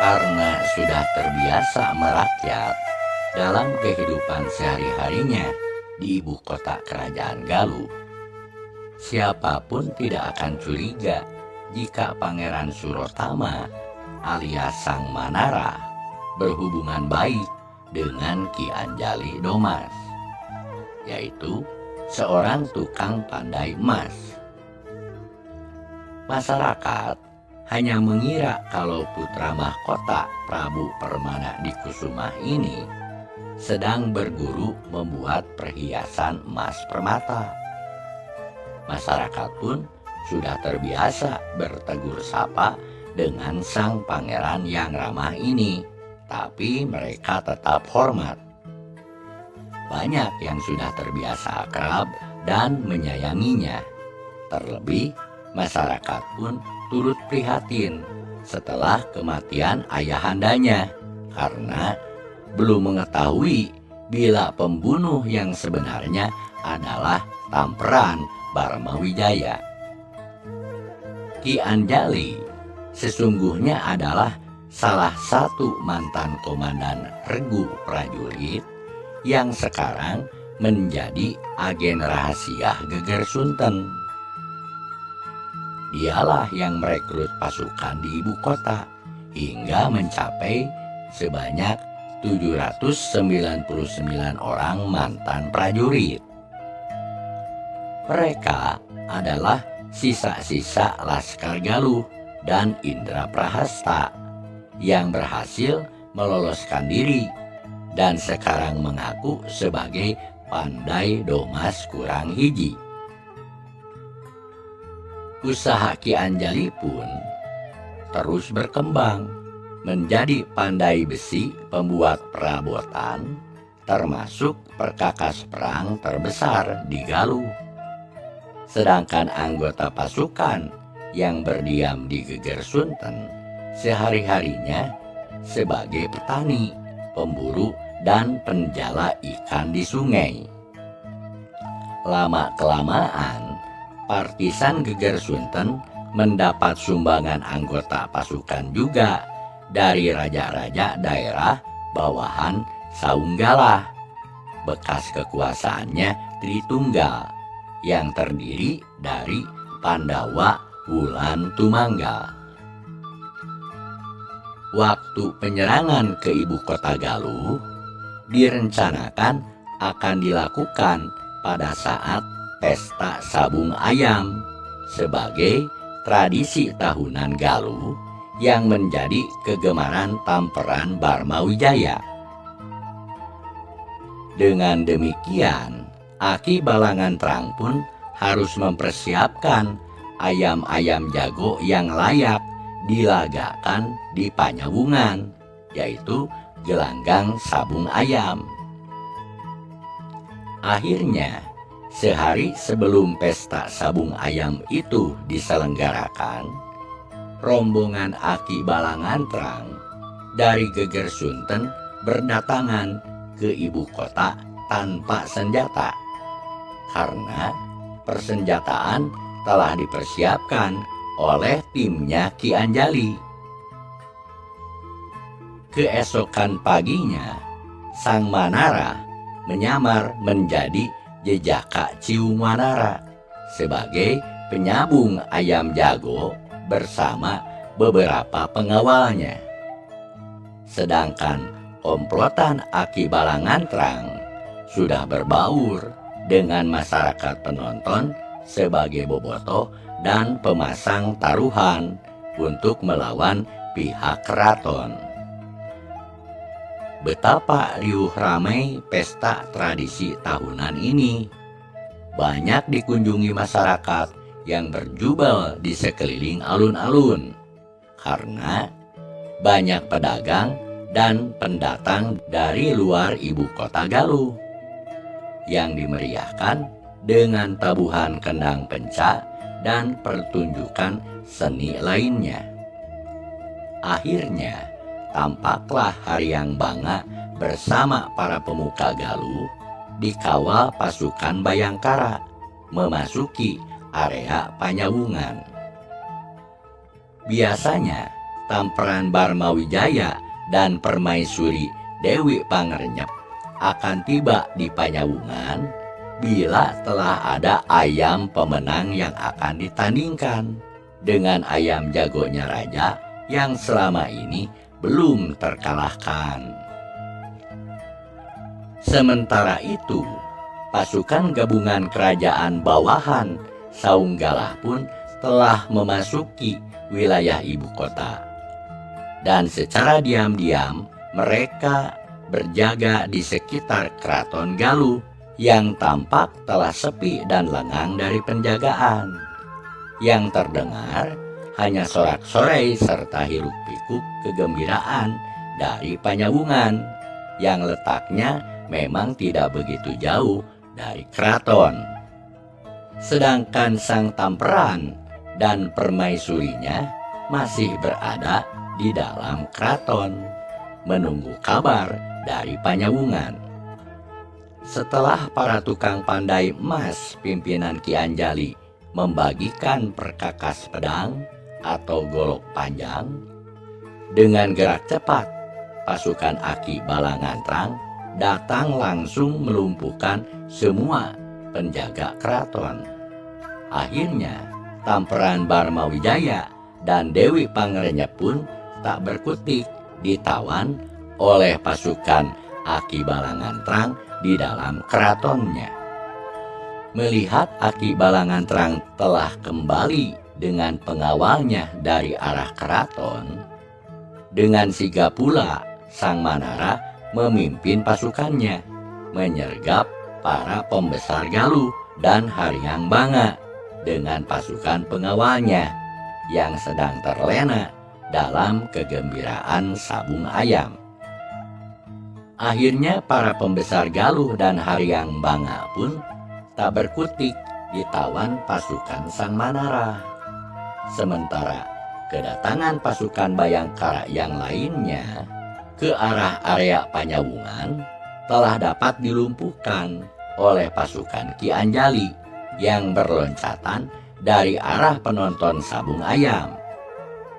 Karena sudah terbiasa merakyat dalam kehidupan sehari-harinya di ibu kota kerajaan Galuh, siapapun tidak akan curiga jika Pangeran Surotama alias Sang Manara berhubungan baik dengan Ki Anjali Domas, yaitu seorang tukang pandai emas. Masyarakat hanya mengira kalau putra mahkota Prabu Permana di Kusuma ini sedang berguru membuat perhiasan emas permata. Masyarakat pun sudah terbiasa bertegur sapa dengan sang pangeran yang ramah ini, tapi mereka tetap hormat. Banyak yang sudah terbiasa akrab dan menyayanginya. Terlebih, masyarakat pun turut prihatin setelah kematian ayahandanya, karena belum mengetahui bila pembunuh yang sebenarnya adalah Tamperan Barmawijaya. Ki Anjali sesungguhnya adalah salah satu mantan komandan regu prajurit yang sekarang menjadi agen rahasia Geger Sunten. Dialah yang merekrut pasukan di ibu kota hingga mencapai sebanyak 799 orang mantan prajurit. Mereka adalah sisa-sisa Laskar Galuh dan Indra Prahasta yang berhasil meloloskan diri dan sekarang mengaku sebagai Pandai Domas Kurang Hiji. Usaha Ki Anjali pun terus berkembang menjadi pandai besi pembuat perabotan, termasuk perkakas perang terbesar di Galuh. Sedangkan anggota pasukan yang berdiam di Geger Sunten sehari-harinya sebagai petani, pemburu, dan penjala ikan di sungai. Lama-kelamaan, partisan Geger Sunten mendapat sumbangan anggota pasukan juga dari raja-raja daerah bawahan Saunggalah, bekas kekuasaannya Tritunggal, yang terdiri dari Pandawa Wulan Tumanggal. Waktu penyerangan ke ibu kota Galuh direncanakan akan dilakukan pada saat Pesta Sabung Ayam sebagai tradisi tahunan Galuh yang menjadi kegemaran Tamperan Barmawijaya. Dengan demikian, Aki Balangan Terang pun harus mempersiapkan ayam-ayam jago yang layak dilagakan di Panyawungan, yaitu gelanggang sabung ayam. Akhirnya, sehari sebelum pesta sabung ayam itu diselenggarakan, rombongan Aki Balangan Terang dari Geger Sunten berdatangan ke ibu kota tanpa senjata, karena persenjataan telah dipersiapkan oleh timnya Ki Anjali. Keesokan paginya, Sang Manara menyamar menjadi Jejaka Ciung Manara sebagai penyabung ayam jago bersama beberapa pengawalnya. Sedangkan komplotan Aki Balangan Terang sudah berbaur dengan masyarakat penonton sebagai bobotoh dan pemasang taruhan untuk melawan pihak keraton. Betapa riuh ramai pesta tradisi tahunan ini. Banyak dikunjungi masyarakat yang berjubel di sekeliling alun-alun, karena banyak pedagang dan pendatang dari luar ibu kota Galuh yang dimeriahkan dengan tabuhan kendang pencak dan pertunjukan seni lainnya. Akhirnya, tampaklah Haryang Banga bersama para pemuka Galuh dikawal pasukan Bayangkara memasuki area Panyawungan. Biasanya, Tamperan Barmawijaya dan Permaisuri Dewi Pangerenyep akan tiba di Panyawungan bila telah ada ayam pemenang yang akan ditandingkan dengan ayam jagonya raja yang selama ini belum terkalahkan. Sementara itu, pasukan gabungan kerajaan bawahan Saunggalah pun telah memasuki wilayah ibu kota. Dan secara diam-diam mereka berjaga di sekitar keraton Galuh yang tampak telah sepi dan lengang dari penjagaan. Yang terdengar hanya sorak-sorai serta hiruk-pikuk kegembiraan dari Panyawungan yang letaknya memang tidak begitu jauh dari keraton. Sedangkan sang Tamperan dan permaisurinya masih berada di dalam keraton menunggu kabar dari Panyawungan. Setelah para tukang pandai emas pimpinan Ki Anjali membagikan perkakas pedang atau golok panjang, dengan gerak cepat pasukan Aki Balangantrang datang langsung melumpuhkan semua penjaga keraton. Akhirnya Tamperan Barmawijaya dan Dewi Pangerenyep pun tak berkutik ditawan oleh pasukan Aki Balangantrang di dalam keratonnya. Melihat Aki Balangantrang telah kembali dengan pengawalnya dari arah keraton, dengan sigap pula Sang Manara memimpin pasukannya menyergap para pembesar Galuh dan Haryang Banga dengan pasukan pengawalnya yang sedang terlena dalam kegembiraan sabung ayam. Akhirnya para pembesar Galuh dan Haryang Banga pun tak berkutik ditawan pasukan Sang Manara. Sementara kedatangan pasukan Bayangkara yang lainnya ke arah area Panyawungan telah dapat dilumpuhkan oleh pasukan Ki Anjali yang berloncatan dari arah penonton sabung ayam.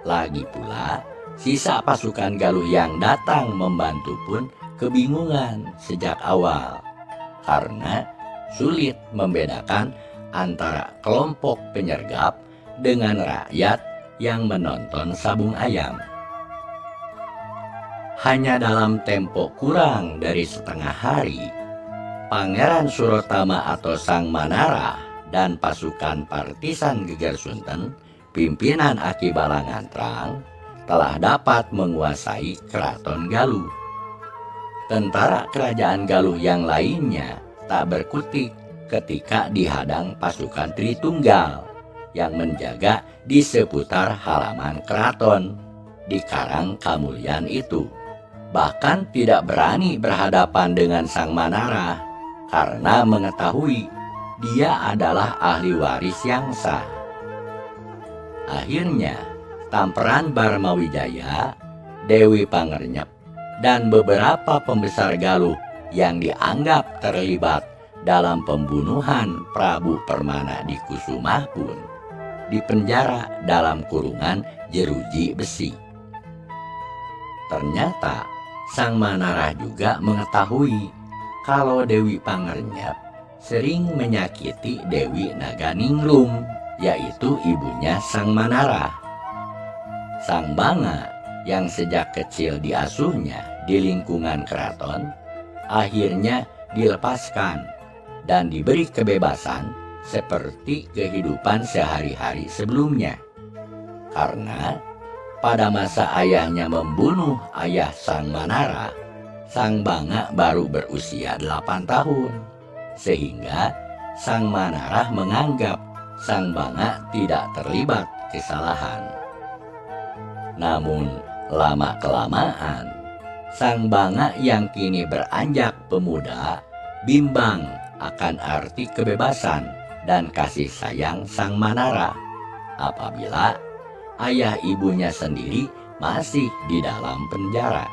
Lagi pula, sisa pasukan Galuh yang datang membantu pun kebingungan sejak awal karena sulit membedakan antara kelompok penyergap dengan rakyat yang menonton sabung ayam. Hanya dalam tempo kurang dari setengah hari, Pangeran Surotama atau Sang Manara dan pasukan partisan Geger Sunten, pimpinan Aki Balangantrang, telah dapat menguasai keraton Galuh. Tentara kerajaan Galuh yang lainnya tak berkutik ketika dihadang pasukan Tritunggal yang menjaga di seputar halaman keraton di Karang Kamulyan itu. Bahkan tidak berani berhadapan dengan Sang Manara karena mengetahui dia adalah ahli waris yang sah. Akhirnya Tamperan Barmawijaya, Dewi Pangerenyep, dan beberapa pembesar Galuh yang dianggap terlibat dalam pembunuhan Prabu Permana di Kusumah pun dipenjara dalam kurungan jeruji besi. Ternyata Sang Manara juga mengetahui kalau Dewi Pangerenyep sering menyakiti Dewi Naganingrum, yaitu ibunya Sang Manara. Sang Banga yang sejak kecil diasuhnya di lingkungan keraton, akhirnya dilepaskan dan diberi kebebasan seperti kehidupan sehari-hari sebelumnya. Karena pada masa ayahnya membunuh ayah Sang Manara, Sang Banga baru berusia 8 tahun. Sehingga Sang Manara menganggap Sang Banga tidak terlibat kesalahan. Namun lama-kelamaan, Sang Banga yang kini beranjak pemuda bimbang akan arti kebebasan dan kasih sayang Sang Manara apabila ayah ibunya sendiri masih di dalam penjara.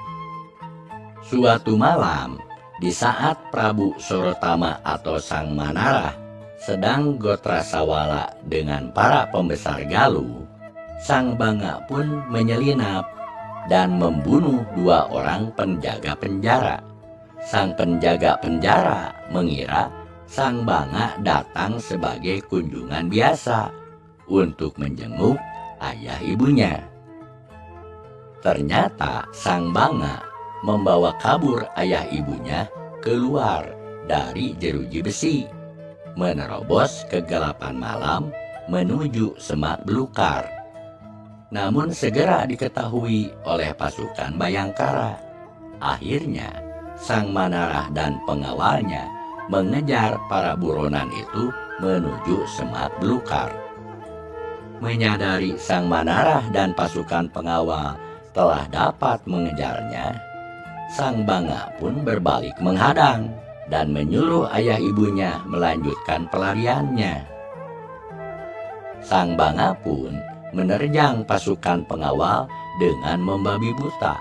Suatu malam, di saat Prabu Sorotama atau Sang Manara sedang gotrasawala dengan para pembesar Galuh, Sang Banga pun menyelinap dan membunuh 2 orang penjaga penjara. Sang penjaga penjara mengira Sang Banga datang sebagai kunjungan biasa untuk menjenguk ayah ibunya. Ternyata Sang Banga membawa kabur ayah ibunya keluar dari jeruji besi, menerobos kegelapan malam menuju Semak Belukar. Namun segera diketahui oleh pasukan Bayangkara. Akhirnya Sang Manarah dan pengawalnya mengejar para buronan itu menuju Semak Belukar. Menyadari Sang Manarah dan pasukan pengawal telah dapat mengejarnya, Sang Banga pun berbalik menghadang dan menyuruh ayah ibunya melanjutkan pelariannya. Sang Banga pun menerjang pasukan pengawal dengan membabi buta.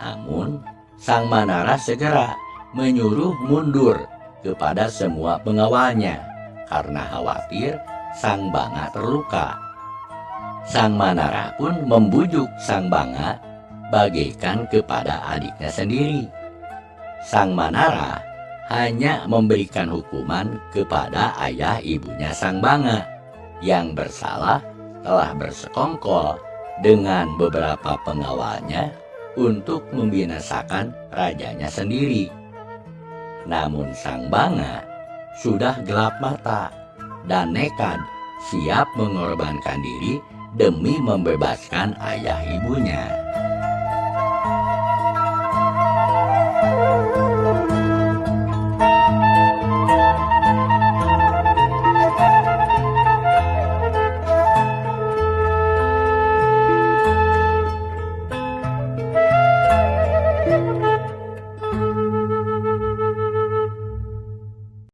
Namun Sang Manarah segera menyuruh mundur kepada semua pengawalnya karena khawatir Sang Banga terluka. Sang Manarah pun membujuk Sang Banga bagaikan kepada adiknya sendiri. Sang Manarah hanya memberikan hukuman kepada ayah ibunya Sang Banga yang bersalah telah bersekongkol dengan beberapa pengawalnya untuk membinasakan rajanya sendiri. Namun Sang Banga sudah gelap mata dan nekat siap mengorbankan diri demi membebaskan ayah ibunya.